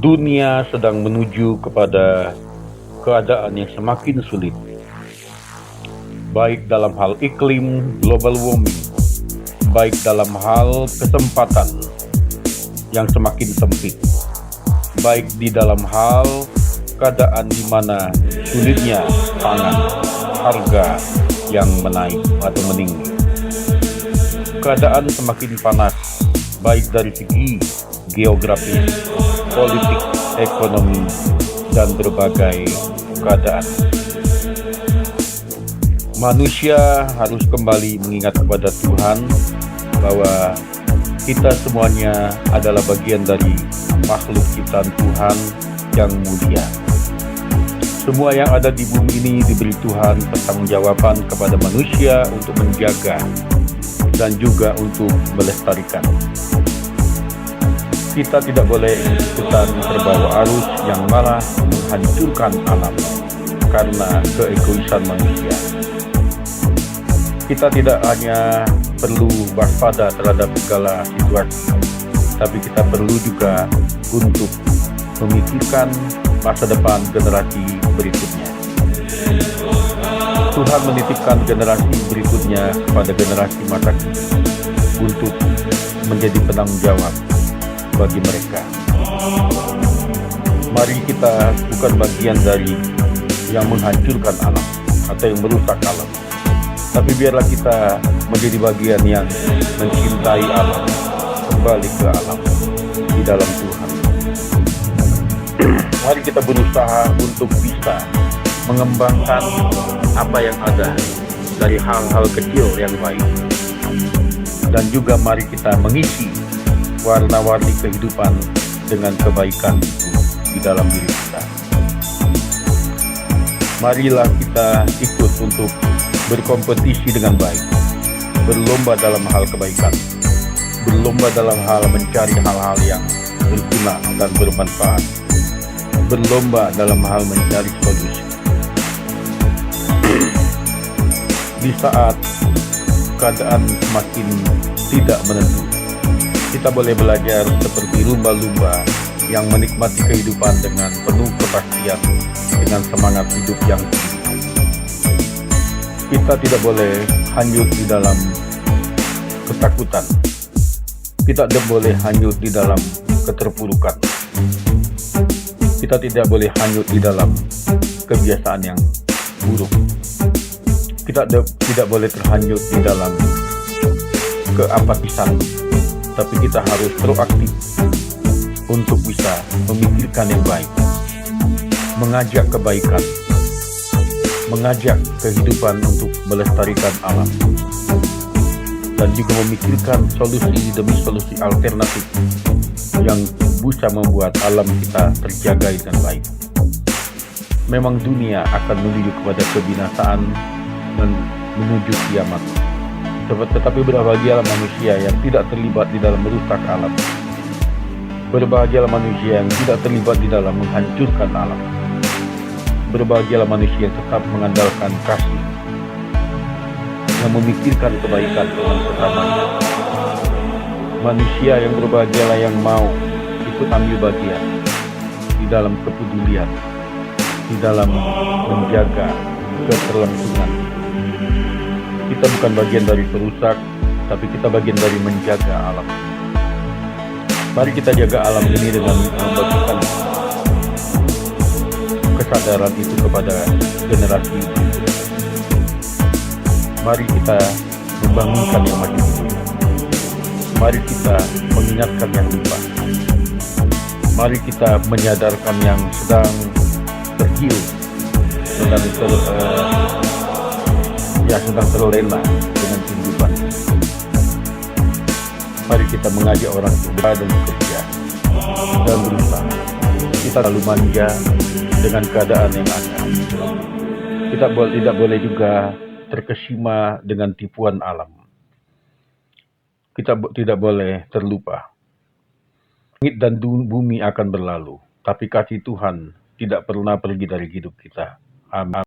Dunia sedang menuju kepada keadaan yang semakin sulit, baik dalam hal iklim, global warming, baik dalam hal kesempatan yang semakin sempit, baik di dalam hal keadaan di mana sulitnya pangan, harga yang menaik atau meninggi. Keadaan semakin panas, baik dari segi geografis, politik, ekonomi, dan berbagai keadaan. Manusia harus kembali mengingat kepada Tuhan bahwa kita semuanya adalah bagian dari makhluk ciptaan Tuhan yang mulia. Semua yang ada di bumi ini diberi Tuhan pertanggungjawaban kepada manusia untuk menjaga dan juga untuk melestarikan. Kita tidak boleh ikutan terbawa arus yang malah menghancurkan alam karena keegoisan manusia. Kita tidak hanya perlu waspada terhadap segala situasi, tapi kita perlu juga untuk memikirkan masa depan generasi berikutnya. Tuhan menitipkan generasi berikutnya kepada generasi masa kini untuk menjadi penanggung jawab bagi mereka. Mari kita bukan bagian dari yang menghancurkan alam atau yang merusak alam, tapi biarlah kita menjadi bagian yang mencintai alam, kembali ke alam di dalam Tuhan. Mari kita berusaha untuk bisa mengembangkan apa yang ada dari hal-hal kecil yang baik, dan juga mari kita mengisi warna-warni kehidupan dengan kebaikan itu di dalam diri kita. Marilah kita ikut untuk berkompetisi dengan baik, berlomba dalam hal kebaikan, berlomba dalam hal mencari hal-hal yang berguna dan bermanfaat, berlomba dalam hal mencari solusi. Di saat keadaan semakin tidak menentu, kita boleh belajar seperti lumba-lumba yang menikmati kehidupan dengan penuh kepastian, dengan semangat hidup yang tinggi. Kita tidak boleh hanyut di dalam ketakutan. Kita tidak boleh hanyut di dalam keterpurukan. Kita tidak boleh hanyut di dalam kebiasaan yang buruk. Kita tidak boleh terhanyut di dalam keapatisan, tapi kita harus proaktif untuk bisa memikirkan yang baik, mengajak kebaikan, mengajak kehidupan untuk melestarikan alam, dan juga memikirkan solusi demi solusi alternatif yang bisa membuat alam kita terjaga dengan baik. Memang dunia akan menuju kepada kebinasaan dan menuju kiamat, tetapi berbahagialah manusia yang tidak terlibat di dalam merusak alam. Berbahagialah manusia yang tidak terlibat di dalam menghancurkan alam. Berbahagialah manusia yang tetap mengandalkan kasih, yang memikirkan kebaikan dengan sesamanya. Manusia yang berbahagialah yang mau ikut ambil bagian di dalam kepedulian, di dalam menjaga keterlangsungan. Kita bukan bagian dari perusak, tapi kita bagian dari menjaga alam. Mari kita jaga alam ini dengan membagikan kesadaran itu kepada generasi berikutnya. Mari kita membangunkan yang masih hidup. Mari kita mengingatkan yang lupa. Mari kita menyadarkan yang sedang terhiu, sedang terlena dengan kehidupan. Mari kita mengajak orang untuk berada dan bekerja dan berusaha. Kita terlalu manja dengan keadaan yang ada. Kita tidak boleh juga terkesima dengan tipuan alam. Kita tidak boleh terlupa. Langit dan bumi akan berlalu, tapi kasih Tuhan tidak pernah pergi dari hidup kita. Amin.